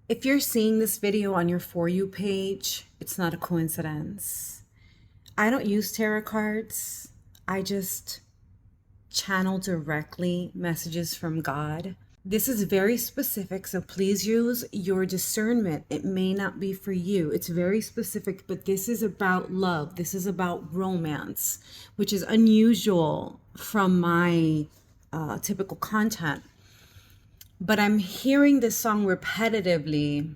If you're seeing this video on your For You page, it's not a coincidence. I don't use tarot cards. I just channel directly messages from God. This is very specific, so please use your discernment. It may not be for you. It's very specific, but this is about love. This is about romance, which is unusual from my typical content. But I'm hearing this song repetitively.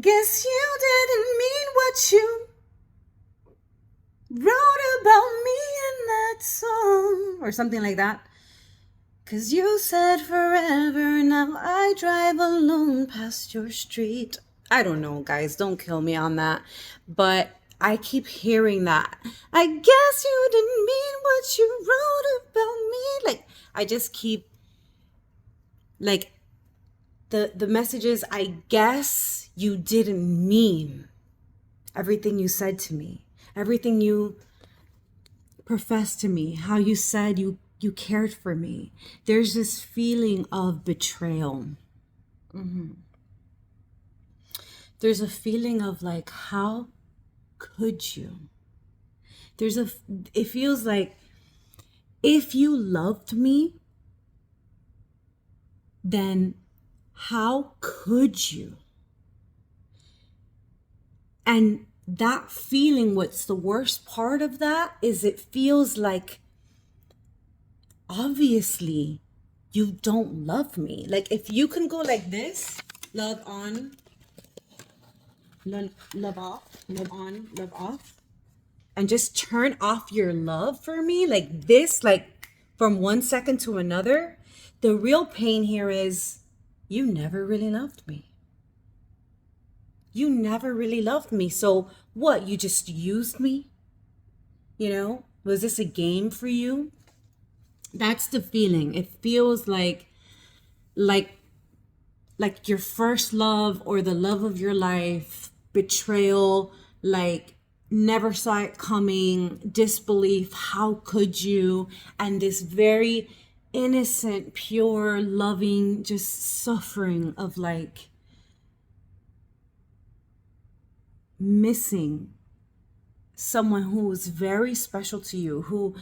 Guess you didn't mean what you wrote about me in that song, or something like that. 'Cause you said forever, now I drive alone past your street. I don't know, guys, don't kill me on that. But I keep hearing that. I guess you didn't mean what you wrote about me. Like, I just keep, like, the messages, I guess you didn't mean everything you said to me, everything you professed to me, how you said you cared for me. There's this feeling of betrayal. There's a feeling of like, how could you? It feels like if you loved me, then how could you? And that feeling, what's the worst part of that is it feels like, obviously, you don't love me. Like, if you can go like this, love on, love off, love on, love off, and just turn off your love for me like this, like from 1 second to another, the real pain here is you never really loved me. You never really loved me. So what? You just used me? You know, was this a game for you? That's the feeling. It feels like your first love or the love of your life, betrayal, like never saw it coming, disbelief, how could you? And this very innocent, pure, loving, just suffering of like missing someone who was very special to you, who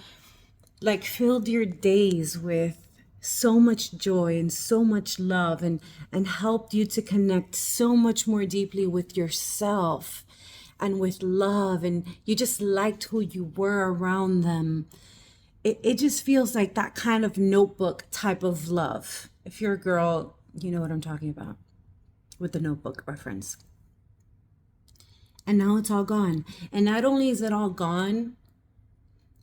like filled your days with so much joy and so much love and helped you to connect so much more deeply with yourself and with love, and you just liked who you were around them. It just feels like that kind of Notebook type of love. If you're a girl, you know what I'm talking about with the Notebook reference. And now it's all gone. And not only is it all gone,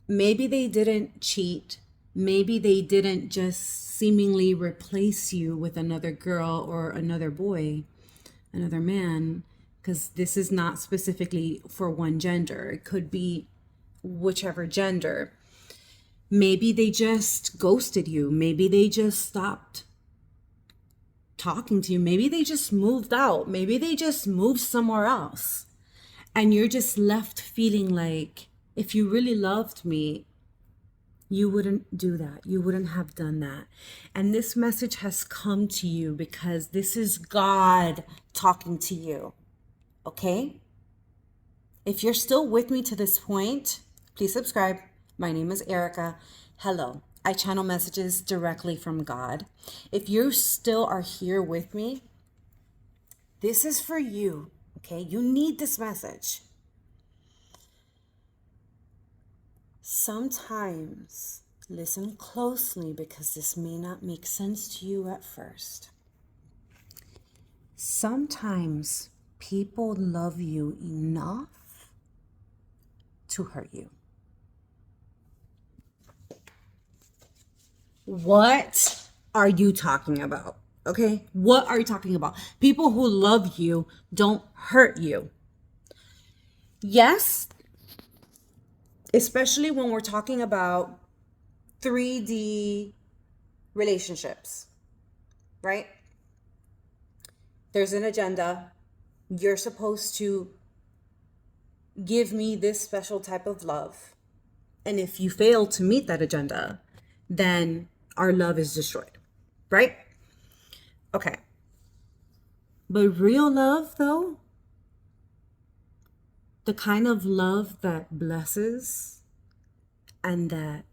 maybe they didn't cheat. Maybe they didn't just seemingly replace you with another girl or another boy, another man, because this is not specifically for one gender. It could be whichever gender. Maybe they just ghosted you. Maybe they just stopped talking to you. Maybe they just moved out. Maybe they just moved somewhere else. And you're just left feeling like, if you really loved me, you wouldn't do that. You wouldn't have done that. And this message has come to you because this is God talking to you. Okay? If you're still with me to this point, please subscribe. My name is Erika. Hello. I channel messages directly from God. If you still are here with me, this is for you. Okay? You need this message. Sometimes, listen closely because this may not make sense to you at first. Sometimes people love you enough to hurt you. What are you talking about? Okay? What are you talking about? People who love you don't hurt you. Yes, especially when we're talking about 3D relationships, right? There's an agenda. You're supposed to give me this special type of love. And if you fail to meet that agenda, then our love is destroyed, right? Okay. But real love, though, the kind of love that blesses and that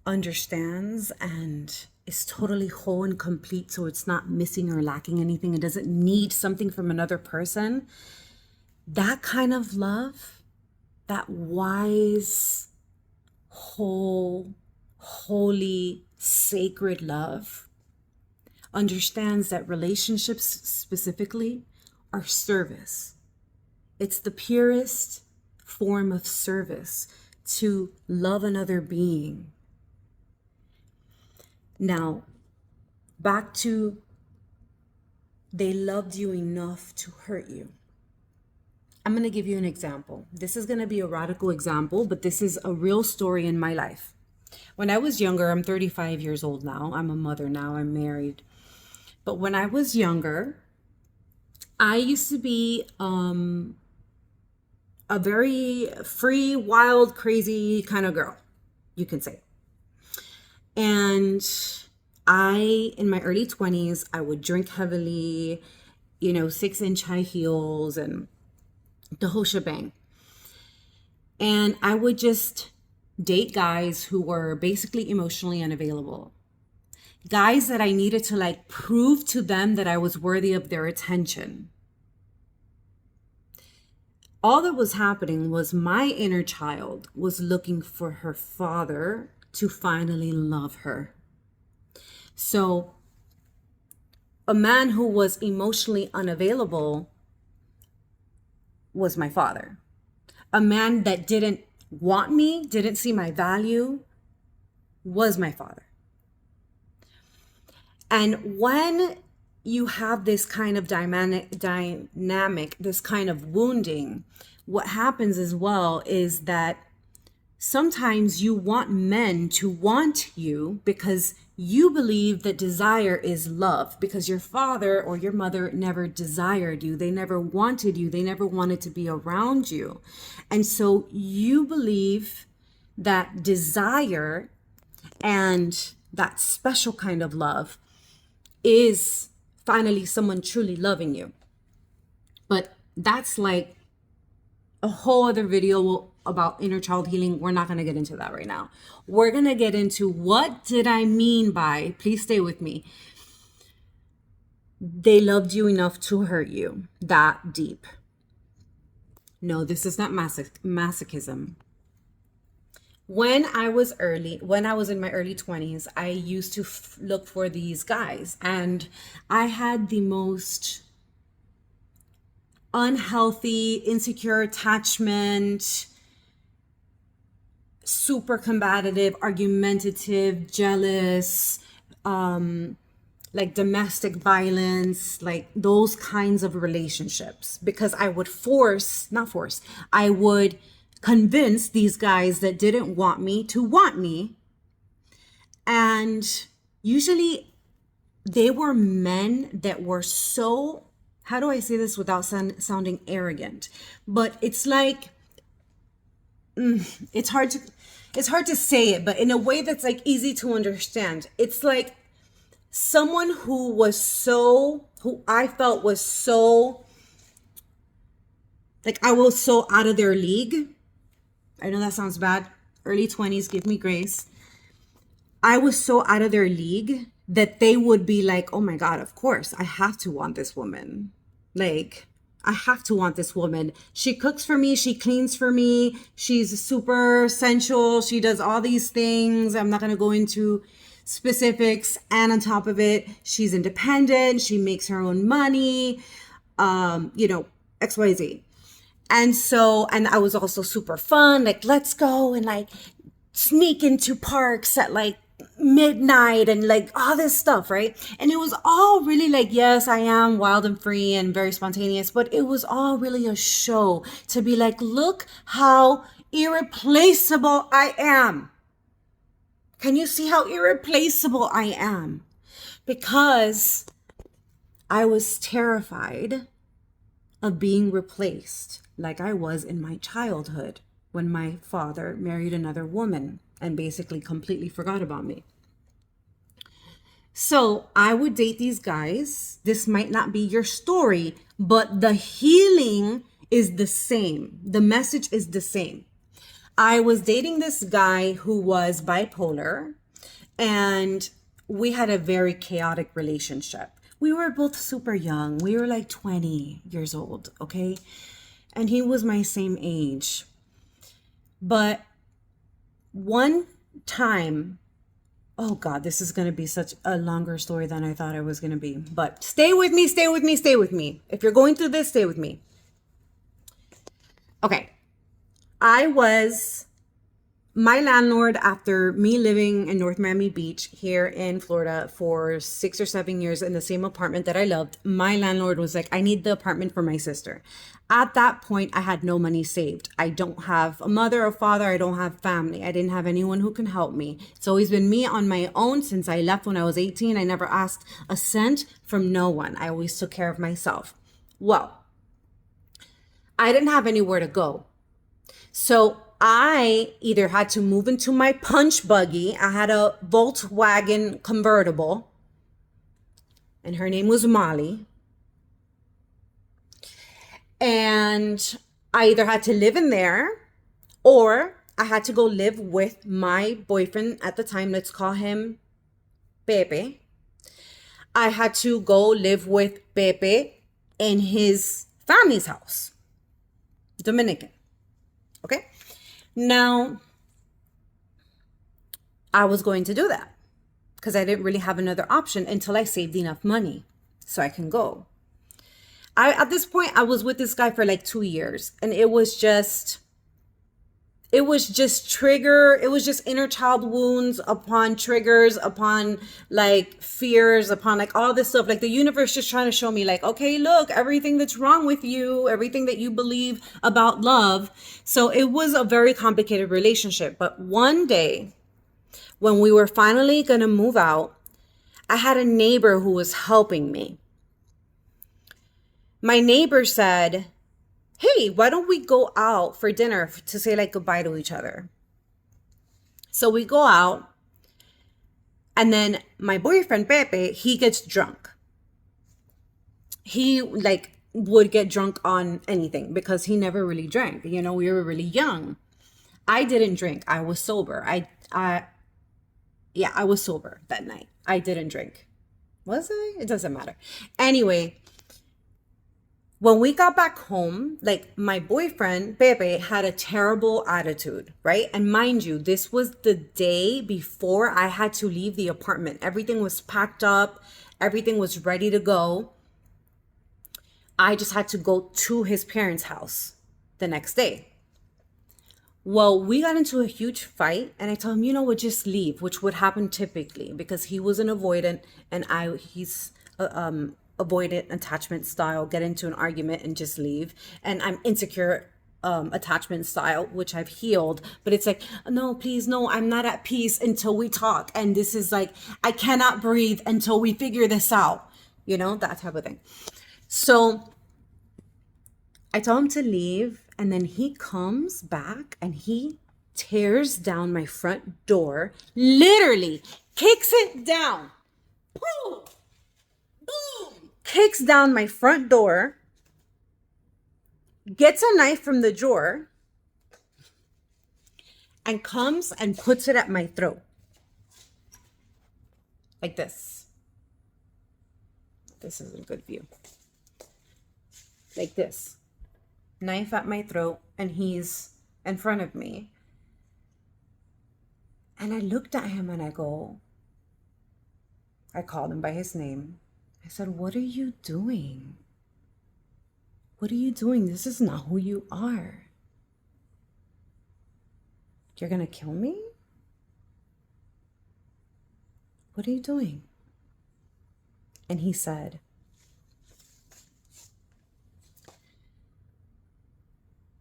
understands and is totally whole and complete, so it's not missing or lacking anything, it doesn't need something from another person, that kind of love, that wise, whole, holy, sacred love, understands that relationships specifically are service. It's the purest form of service to love another being. Now, back to they loved you enough to hurt you. I'm going to give you an example. This is going to be a radical example, but this is a real story in my life. When I was younger, I'm 35 years old now. I'm a mother now. I'm married. But when I was younger, I used to be a very free, wild, crazy kind of girl, you can say. And in my early 20s, I would drink heavily, 6-inch high heels and the whole shebang. And I would just date guys who were basically emotionally unavailable. Guys that I needed to prove to them that I was worthy of their attention. All that was happening was my inner child was looking for her father to finally love her. So a man who was emotionally unavailable was my father. A man that didn't want me, didn't see my value, was my father. And when you have this kind of dynamic, this kind of wounding, what happens as well is that sometimes you want men to want you because you believe that desire is love, because your father or your mother never desired you. They never wanted you. They never wanted to be around you. And so you believe that desire and that special kind of love is finally someone truly loving you. But that's like a whole other video about inner child healing. We're not going to get into that right now. We're going to get into what did I mean by, please stay with me, they loved you enough to hurt you that deep. No, this is not masochism. When I was in my early 20s, I used to look for these guys, and I had the most unhealthy, insecure attachment, super combative, argumentative, jealous, domestic violence, those kinds of relationships, because I would I would convince these guys that didn't want me to want me. And usually they were men that were so, how do I say this without sounding arrogant? But it's like, it's hard to say it, but in a way that's easy to understand. It's like someone who I felt was so, I was so out of their league. I know that sounds bad. Early 20s, give me grace. I was so out of their league that they would be like, oh my God, of course, I have to want this woman. I have to want this woman. She cooks for me. She cleans for me. She's super sensual. She does all these things. I'm not going to go into specifics. And on top of it, she's independent. She makes her own money, XYZ. And I was also super fun. Let's go and sneak into parks at midnight and all this stuff, right? And it was all really yes, I am wild and free and very spontaneous, but it was all really a show to be look how irreplaceable I am. Can you see how irreplaceable I am? Because I was terrified of being replaced like I was in my childhood when my father married another woman and basically completely forgot about me. So I would date these guys. This might not be your story, but the healing is the same. The message is the same. I was dating this guy who was bipolar, and we had a very chaotic relationship. We were both super young. We were like 20 years old, okay? And he was my same age. But one time, oh God, this is going to be such a longer story than I thought it was going to be. But stay with me, stay with me, stay with me. If you're going through this, stay with me. Okay. My landlord, after me living in North Miami Beach here in Florida for 6 or 7 years in the same apartment that I loved, my landlord was like, I need the apartment for my sister. At that point, I had no money saved. I don't have a mother or father. I don't have family. I didn't have anyone who can help me. It's always been me on my own since I left when I was 18. I never asked a cent from no one. I always took care of myself. Well, I didn't have anywhere to go. So I either had to move into my punch buggy. I had a Volkswagen convertible, and her name was Molly. And I either had to live in there, or I had to go live with my boyfriend at the time. Let's call him Pepe. I had to go live with Pepe in his family's house, Dominican. Okay. Now, I was going to do that because I didn't really have another option until I saved enough money so I can go. At this point, I was with this guy for like 2 years, and it was just inner child wounds upon triggers, upon like fears, upon like all this stuff. Like the universe just trying to show me like, okay, look, everything that's wrong with you, everything that you believe about love. So it was a very complicated relationship. But one day when we were finally going to move out, I had a neighbor who was helping me. My neighbor said, hey, why don't we go out for dinner to say like goodbye to each other? So we go out, and then my boyfriend Pepe, he gets drunk. He like would get drunk on anything because he never really drank. You know, we were really young. I didn't drink. I was sober. I was sober that night. I didn't drink. Was I? It doesn't matter. Anyway, when we got back home, like my boyfriend, Pepe, had a terrible attitude, right? And mind you, this was the day before I had to leave the apartment. Everything was packed up. Everything was ready to go. I just had to go to his parents' house the next day. Well, we got into a huge fight, and I told him, you know what, just leave, which would happen typically because he was an avoidant, and he's avoidant attachment style, get into an argument and just leave. And I'm insecure attachment style, which I've healed, but it's like, no, please, no, I'm not at peace until we talk. And this is like, I cannot breathe until we figure this out, you know, that type of thing. So I told him to leave, and then he comes back and he tears down my front door, literally kicks it down. Boom! Boom! Kicks down my front door, gets a knife from the drawer, and comes and puts it at my throat. Like this. This is a good view. Like this. Knife at my throat, and he's in front of me. And I looked at him and I called him by his name. I said, what are you doing? What are you doing? This is not who you are. You're gonna kill me? What are you doing? And he said,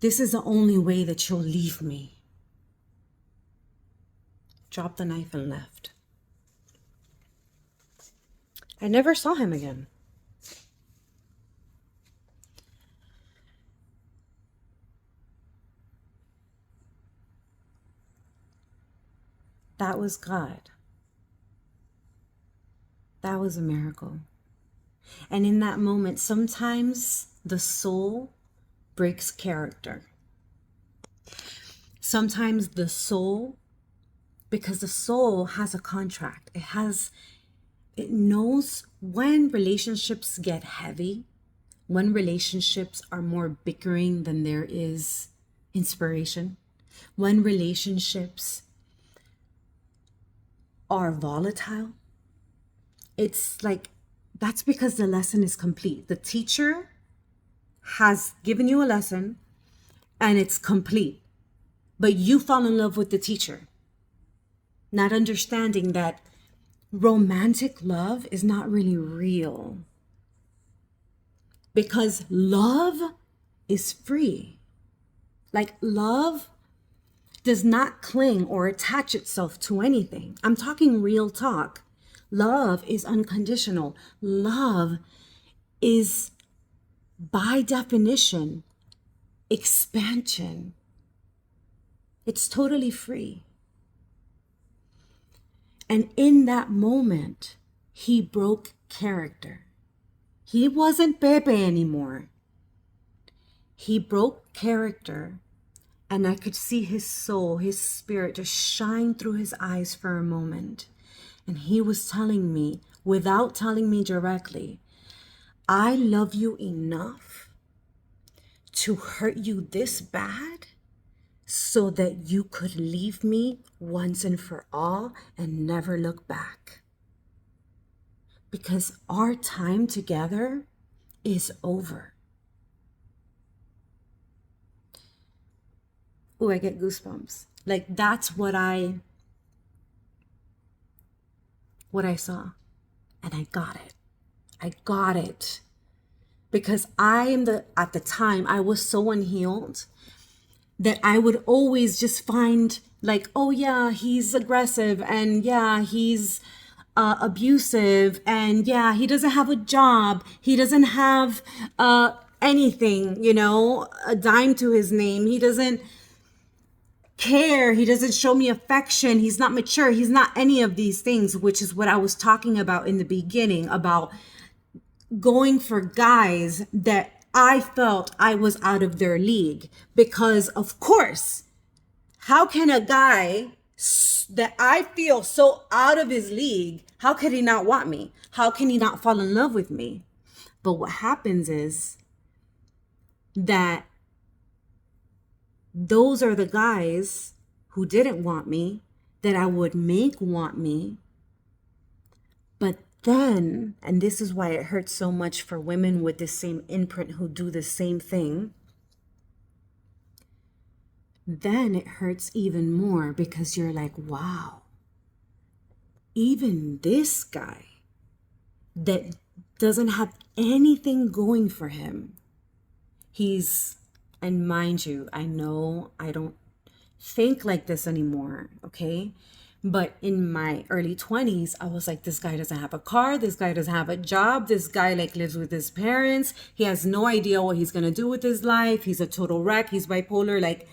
this is the only way that you'll leave me. Dropped the knife and left. I never saw him again. That was God. That was a miracle. And in that moment, sometimes the soul breaks character. Sometimes the soul, because the soul has a contract. It knows when relationships get heavy, when relationships are more bickering than there is inspiration, when relationships are volatile. It's like, that's because the lesson is complete. The teacher has given you a lesson and it's complete, but you fall in love with the teacher, not understanding that romantic love is not really real, because love is free. Like, love does not cling or attach itself to anything. I'm talking real talk. Love is unconditional. Love is, by definition, expansion. It's totally free. And in that moment, he broke character. He wasn't Pepe anymore. He broke character, and I could see his soul, his spirit just shine through his eyes for a moment. And he was telling me, without telling me directly, I love you enough to hurt you this bad so that you could leave me once and for all and never look back. Because our time together is over. Oh, I get goosebumps. Like, that's what I saw. And I got it. I got it. Because at the time, I was so unhealed that I would always just find, like, oh yeah, he's aggressive, and yeah, he's abusive, and yeah, he doesn't have a job, he doesn't have anything, a dime to his name, he doesn't care, he doesn't show me affection, he's not mature, he's not any of these things, which is what I was talking about in the beginning, about going for guys that I felt I was out of their league. Because of course, how can a guy that I feel so out of his league, how could he not want me? How can he not fall in love with me? But what happens is that those are the guys who didn't want me, that I would make want me. But then, and this is why it hurts so much for women with the same imprint who do the same thing, then it hurts even more, because you're like, wow, even this guy that doesn't have anything going for him, and mind you, I know I don't think like this anymore, okay? But in my early 20s, I was like, this guy doesn't have a car. This guy doesn't have a job. This guy lives with his parents. He has no idea what he's going to do with his life. He's a total wreck. He's bipolar. Like,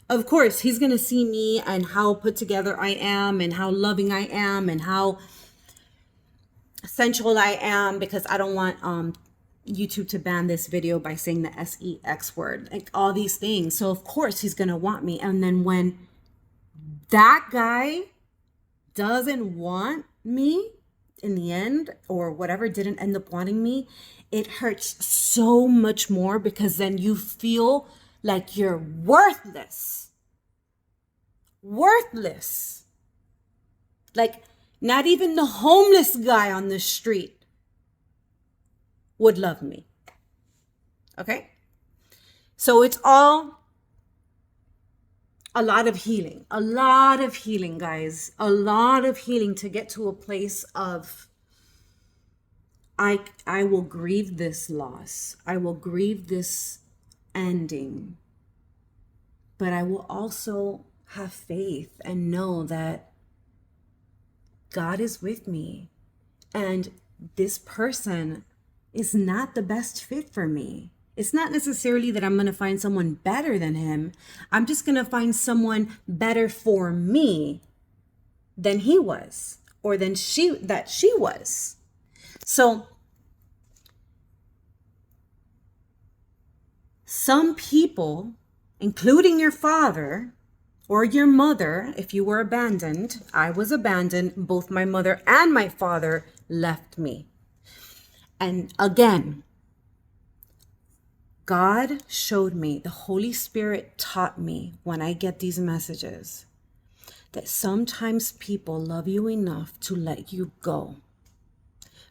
of course, he's going to see me and how put together I am and how loving I am and how sensual I am, because I don't want YouTube to ban this video by saying the sex word, like all these things. So of course he's going to want me. And then when that guy doesn't want me in the end, or whatever, didn't end up wanting me, it hurts so much more, because then you feel like you're worthless. Like, not even the homeless guy on the street would love me. Okay? So it's all a lot of healing, guys, a lot of healing to get to a place of, I will grieve this loss. I will grieve this ending, but I will also have faith and know that God is with me, and this person is not the best fit for me. It's not necessarily that I'm going to find someone better than him. I'm just going to find someone better for me than he was, or than she was. So some people, including your father or your mother, if you were abandoned, I was abandoned, both my mother and my father left me. And again, God showed me, the Holy Spirit taught me when I get these messages, that sometimes people love you enough to let you go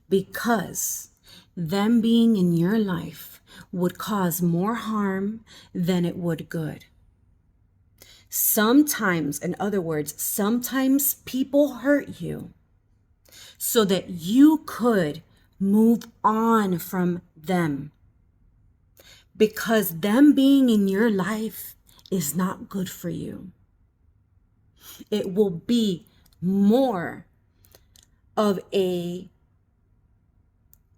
because them being in your life would cause more harm than it would good. Sometimes, in other words, sometimes people hurt you so that you could move on from them, because them being in your life is not good for you. It will be more of a,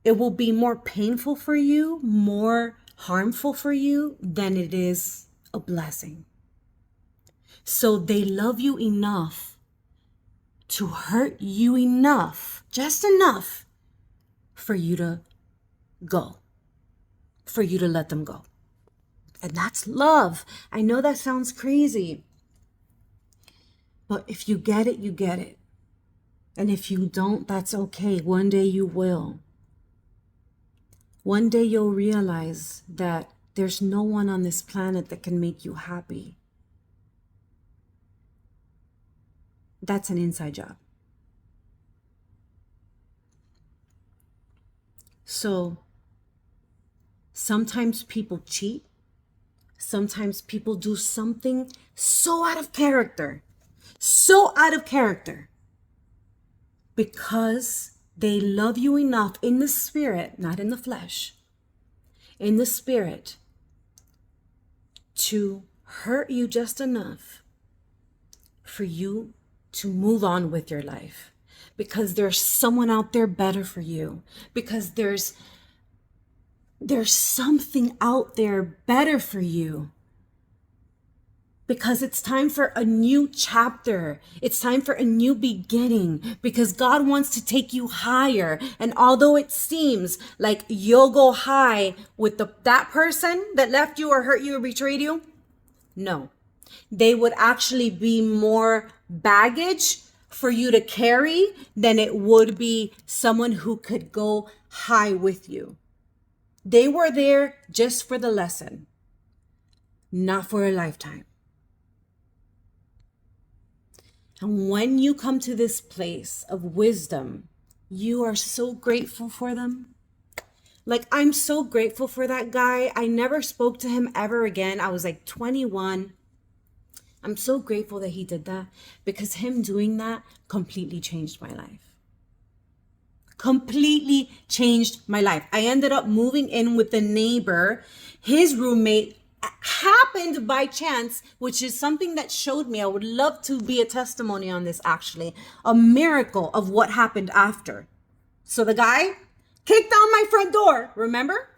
it will be more painful for you, more harmful for you than it is a blessing. So they love you enough to hurt you enough, just enough, for you to go, for you to let them go. And that's love. I know that sounds crazy, but if you get it, you get it. And if you don't, that's okay. One day you will. One day you'll realize that there's no one on this planet that can make you happy. That's an inside job. So sometimes people cheat. Sometimes people do something so out of character, because they love you enough in the spirit, not in the flesh, in the spirit, to hurt you just enough for you to move on with your life, because there's someone out there better for you, because there's something out there better for you, because it's time for a new chapter. It's time for a new beginning, because God wants to take you higher. And although it seems like you'll go high with that person that left you or hurt you or betrayed you, no, they would actually be more baggage for you to carry than it would be someone who could go high with you. They were there just for the lesson, not for a lifetime. And when you come to this place of wisdom, you are so grateful for them. Like, I'm so grateful for that guy. I never spoke to him ever again. I was like 21. I'm so grateful that he did that, because him doing that completely changed my life. Completely changed my life. I ended up moving in with the neighbor. His roommate happened by chance, which is something that showed me. I would love to be a testimony on this, actually. A miracle of what happened after. So the guy kicked down my front door, remember?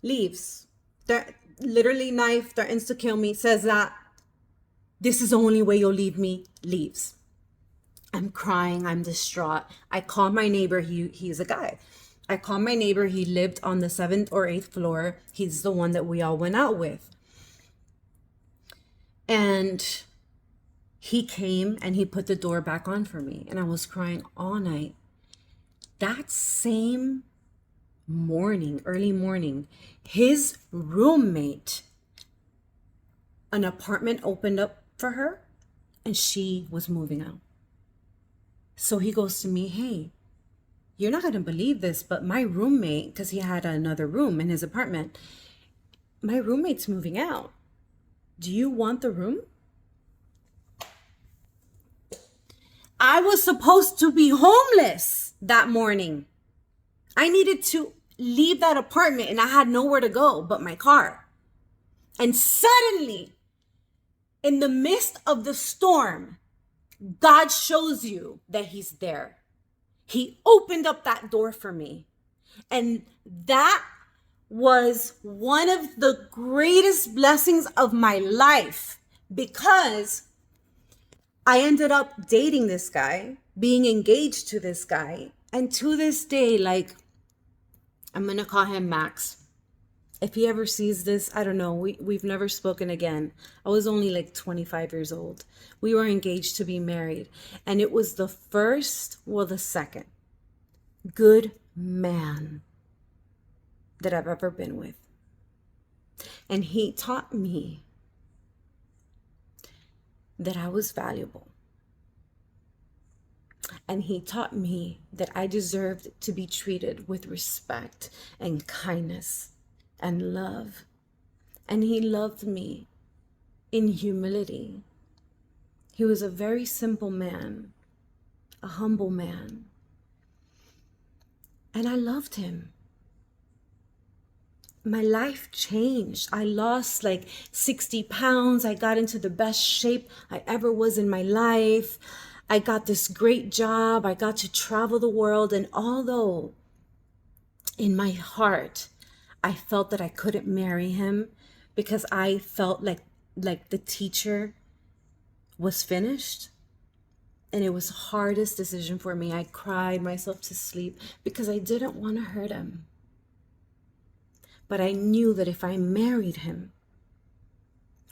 Leaves. They're literally knife, threatens to kill me, says that this is the only way you'll leave me, leaves. I'm crying, I'm distraught. I call my neighbor, he's a guy. I called my neighbor, he lived on the 7th or 8th floor. He's the one that we all went out with. And he came and he put the door back on for me. And I was crying all night. That same morning, early morning, his roommate, an apartment opened up for her and she was moving out. So he goes to me, hey, you're not going to believe this, but my roommate, because he had another room in his apartment, my roommate's moving out. Do you want the room? I was supposed to be homeless that morning. I needed to leave that apartment and I had nowhere to go but my car. And suddenly, in the midst of the storm, God shows you that he's there. He opened up that door for me. And that was one of the greatest blessings of my life, because I ended up dating this guy, being engaged to this guy. And to this day, like, I'm going to call him Max. If he ever sees this, I don't know. We've never spoken again. I was only like 25 years old. We were engaged to be married. And it was the second good man that I've ever been with. And he taught me that I was valuable. And he taught me that I deserved to be treated with respect and kindness and love. And he loved me in humility. He was a very simple man, a humble man. And I loved him. My life changed. I lost like 60 pounds. I got into the best shape I ever was in my life. I got this great job. I got to travel the world. And although in my heart, I felt that I couldn't marry him because I felt like the teacher was finished. And it was the hardest decision for me. I cried myself to sleep because I didn't want to hurt him. But I knew that if I married him,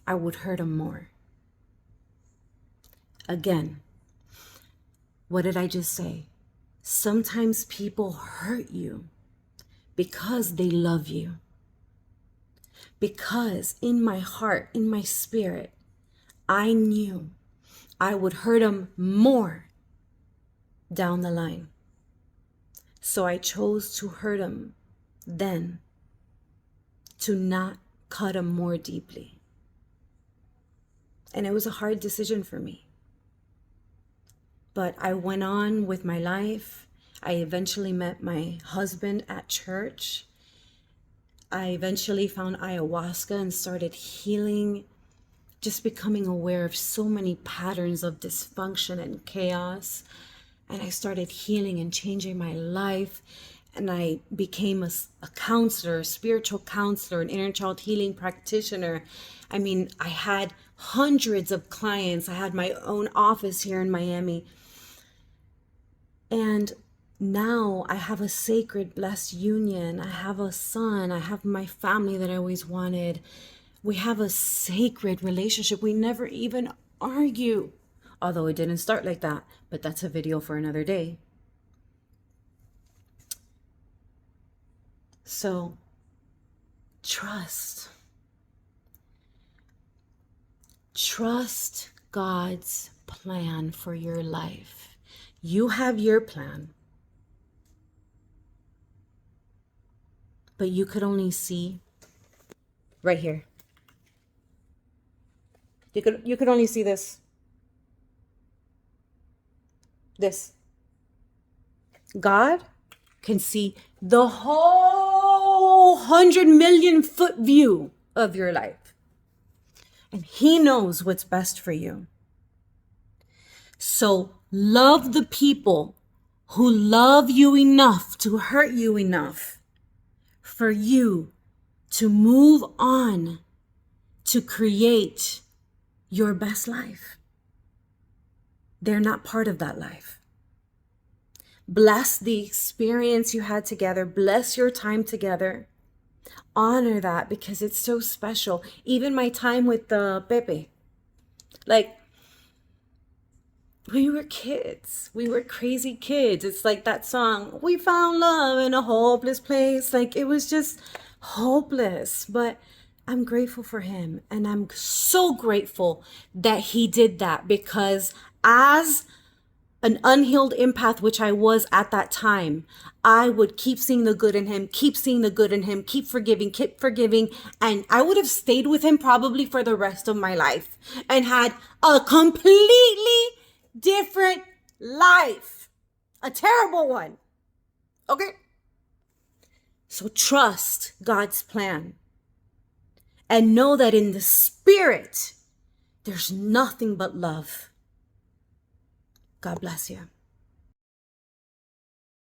I would hurt him more. Again, what did I just say? Sometimes people hurt you because they love you. Because in my heart, in my spirit, I knew I would hurt him more down the line. So I chose to hurt him then, to not cut him more deeply. And it was a hard decision for me. But I went on with my life. I eventually met my husband at church. I eventually found ayahuasca and started healing, just becoming aware of so many patterns of dysfunction and chaos. And I started healing and changing my life. And I became a counselor, a spiritual counselor, an inner child healing practitioner. I mean, I had hundreds of clients. I had my own office here in Miami. And now I have a sacred, blessed union. I have a son. I have my family that I always wanted. We have a sacred relationship. We never even argue. Although it didn't start like that. But that's a video for another day. So, trust. Trust God's plan for your life. You have your plan. But you could only see right here. You could only see this. This. God can see the whole 100 million foot view of your life. And he knows what's best for you. So love the people who love you enough to hurt you enough for you to move on to create your best life. They're not part of that life. Bless the experience you had together. Bless your time together. Honor that because it's so special. Even my time with Pepe. Like, we were kids. We were crazy kids. It's like that song, we found love in a hopeless place. Like, it was just hopeless. But I'm grateful for him. And I'm so grateful that he did that because as an unhealed empath, which I was at that time, I would keep seeing the good in him, keep seeing the good in him, keep forgiving. And I would have stayed with him probably for the rest of my life and had a completely different life. A terrible one. Okay? So trust God's plan. And know that in the spirit, there's nothing but love. God bless you.